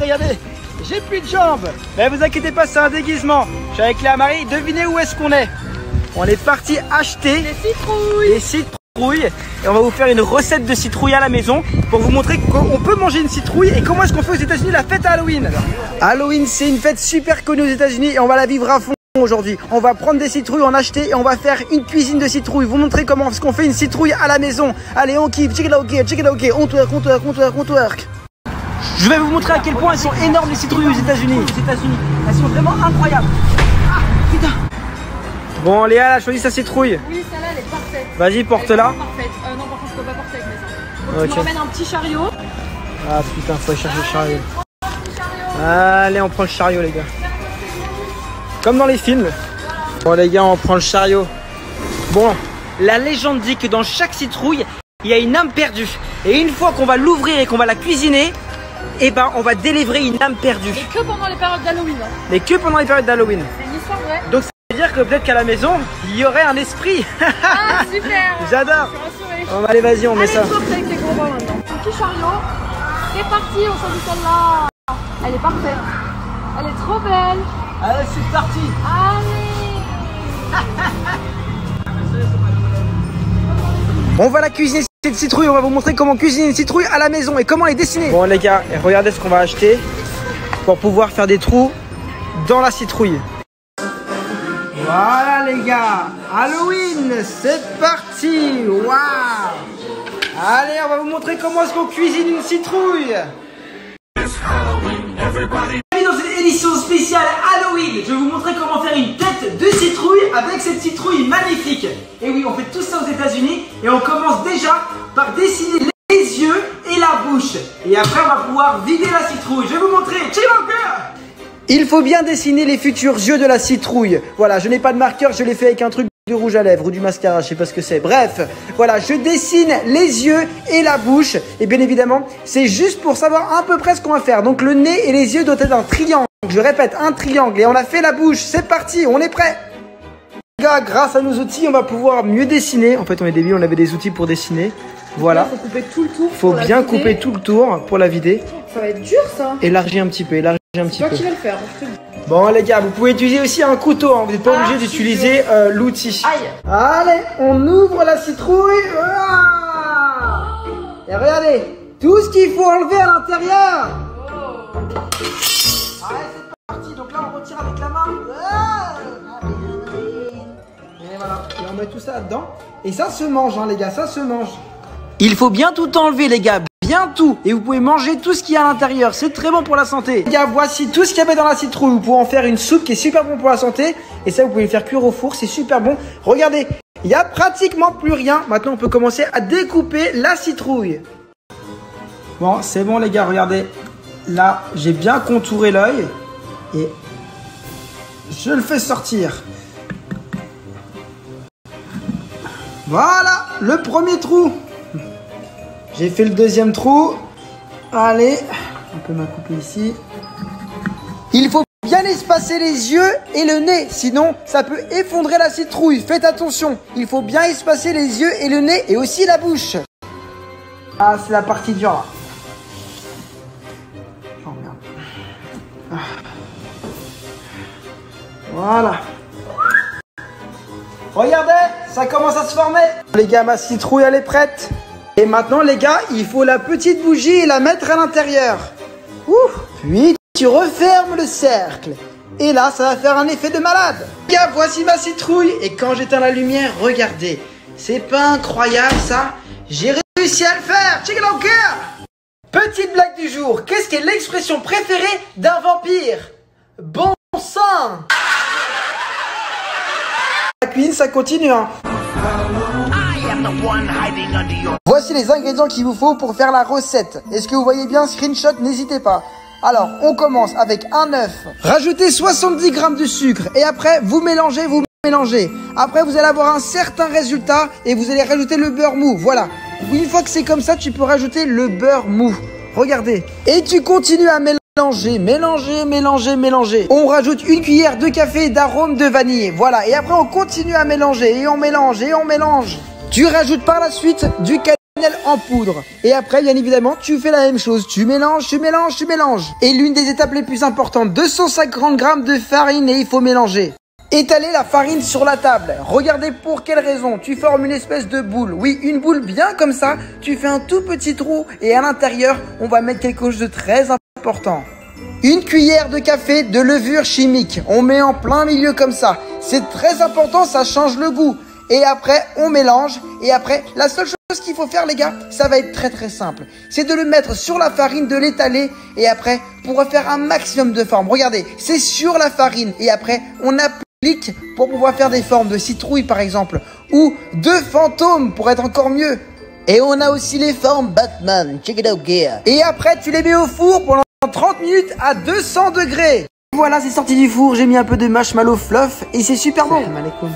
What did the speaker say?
regardez, j'ai plus de jambes. Mais vous inquiétez pas, c'est un déguisement. Je suis avec Léa Marie, devinez où est-ce qu'on est. On est parti acheter des citrouilles. Et on va vous faire une recette de citrouille à la maison pour vous montrer qu'on peut manger une citrouille et comment est-ce qu'on fait aux États-Unis la fête à Halloween. Halloween, c'est une fête super connue aux États-Unis et on va la vivre à fond aujourd'hui. On va prendre des citrouilles, en acheter et on va faire une cuisine de citrouille. Vous montrer comment est-ce qu'on fait une citrouille à la maison. Allez, on kiffe, check it out, on twerk. Je vais vous montrer à quel point elles sont énormes les citrouilles aux États-Unis. Elles sont vraiment incroyables. Ah, putain. Bon, Léa a choisi sa citrouille. Oui, celle-là, elle est parfaite. Vas-y, porte-la. Parfaite. Non, par contre, je peux pas porter avec mes seins. Donc, tu me ramènes un petit chariot. Ah putain, faut aller chercher le chariot. Allez, on prend le chariot, les gars. Comme dans les films. Bon, les gars, on prend le chariot. Bon, la légende dit que dans chaque citrouille, il y a une âme perdue. Et une fois qu'on va l'ouvrir et qu'on va la cuisiner, eh ben, on va délivrer une âme perdue. Mais que pendant les périodes d'Halloween. Hein. Mais que pendant les périodes d'Halloween. C'est une histoire vraie. Donc, ça veut dire que peut-être qu'à la maison, il y aurait un esprit. Ah, super. J'adore. Je suis rassurée. Bon, allez, vas-y, on met ça. Allez, saute avec tes gros bras maintenant. Un petit chariot. C'est parti, on choisit celle-là. Elle est parfaite. Elle est trop belle. Allez, c'est parti. Allez. On va la cuisiner cette citrouille, on va vous montrer comment cuisiner une citrouille à la maison et comment les dessiner. Bon les gars, regardez ce qu'on va acheter pour pouvoir faire des trous dans la citrouille. Voilà les gars, Halloween, c'est parti. Waouh. Allez, on va vous montrer comment est-ce qu'on cuisine une citrouille. Dans cette édition spéciale Halloween, je vais vous montrer comment faire une tête de citrouille avec cette citrouille magnifique. Et oui, on fait tout ça aux États-Unis et on commence déjà par dessiner les yeux et la bouche. Et après, on va pouvoir vider la citrouille. Je vais vous montrer. Il faut bien dessiner les futurs yeux de la citrouille. Voilà, je n'ai pas de marqueur, je l'ai fait avec un truc de rouge à lèvres ou du mascara, je sais pas ce que c'est. Bref, voilà, je dessine les yeux et la bouche. Et bien évidemment, c'est juste pour savoir à peu près ce qu'on va faire. Donc le nez et les yeux doivent être un triangle. Je répète, un triangle. Et on a fait la bouche. C'est parti, on est prêt. Les gars, grâce à nos outils, on va pouvoir mieux dessiner. En fait, on est débiles, on avait des outils pour dessiner. Voilà. Il faut couper tout le tour. Faut bien couper tout le tour pour la vider. Ça va être dur ça. Élargir un petit peu, élargir un petit peu. C'est toi qui vas le faire, je te le dis. Bon les gars, vous pouvez utiliser aussi un couteau, hein. Vous n'êtes pas obligé d'utiliser l'outil. Aïe. Allez, on ouvre la citrouille. Et regardez, tout ce qu'il faut enlever à l'intérieur. Allez, c'est parti. Donc là, on retire avec la main. Et voilà, et on met tout ça dedans. Et ça se mange, hein, les gars, ça se mange. Il faut bien tout enlever, les gars. Bien tout. Et vous pouvez manger tout ce qu'il y a à l'intérieur. C'est très bon pour la santé. Les gars, voici tout ce qu'il y avait dans la citrouille. Vous pouvez en faire une soupe qui est super bon pour la santé. Et ça, vous pouvez le faire cuire au four. C'est super bon. Regardez, il n'y a pratiquement plus rien. Maintenant, on peut commencer à découper la citrouille. Bon, c'est bon, les gars. Regardez. Là, j'ai bien contouré l'œil. Et je le fais sortir. Voilà, le premier trou. J'ai fait le deuxième trou. Allez, on peut me couper ici. Il faut bien espacer les yeux et le nez, sinon ça peut effondrer la citrouille. Faites attention, il faut bien espacer les yeux et le nez et aussi la bouche. Ah, c'est la partie dure là. Oh merde. Ah. Voilà. Regardez, ça commence à se former. Les gars, ma citrouille elle est prête. Et maintenant les gars, il faut la petite bougie et la mettre à l'intérieur. Puis tu refermes le cercle. Et là, ça va faire un effet de malade. Les gars, voici ma citrouille. Et quand j'éteins la lumière, regardez. C'est pas incroyable ça? J'ai réussi à le faire. Check it out, girl. Petite blague du jour. Qu'est-ce qui est l'expression préférée d'un vampire? Bon sang. La cuisine, ça continue, hein. Voici les ingrédients qu'il vous faut pour faire la recette. Est-ce que vous voyez bien? Screenshot, n'hésitez pas. Alors, on commence avec un œuf. Rajoutez 70 g de sucre. Et après, vous mélangez, vous mélangez. Après, vous allez avoir un certain résultat et vous allez rajouter le beurre mou. Voilà. Une fois que c'est comme ça, tu peux rajouter le beurre mou. Regardez. Et tu continues à mélanger, mélanger, mélanger, mélanger. On rajoute une cuillère de café d'arôme de vanille. Voilà. Et après, on continue à mélanger et on mélange et on mélange. Tu rajoutes par la suite du cannelle cannelle en poudre. Et après, bien évidemment, tu fais la même chose. Tu mélanges, tu mélanges, tu mélanges. Et l'une des étapes les plus importantes, 250 g de farine et il faut mélanger. Étaler la farine sur la table. Regardez pour quelle raison. Tu formes une espèce de boule. Oui, une boule bien comme ça. Tu fais un tout petit trou et à l'intérieur, on va mettre quelque chose de très important. Une cuillère de café de levure chimique. On met en plein milieu comme ça. C'est très important, ça change le goût. Et après, on mélange. Et après, la seule chose qu'il faut faire, les gars, ça va être très très simple. C'est de le mettre sur la farine, de l'étaler. Et après, pour faire un maximum de formes. Regardez, c'est sur la farine. Et après, on applique pour pouvoir faire des formes de citrouille par exemple, ou de fantômes pour être encore mieux. Et on a aussi les formes Batman, check it out gear. Et après tu les mets au four pendant 30 minutes à 200 degrés. Voilà, c'est sorti du four, j'ai mis un peu de marshmallow fluff et c'est super bon. Salam alaikum.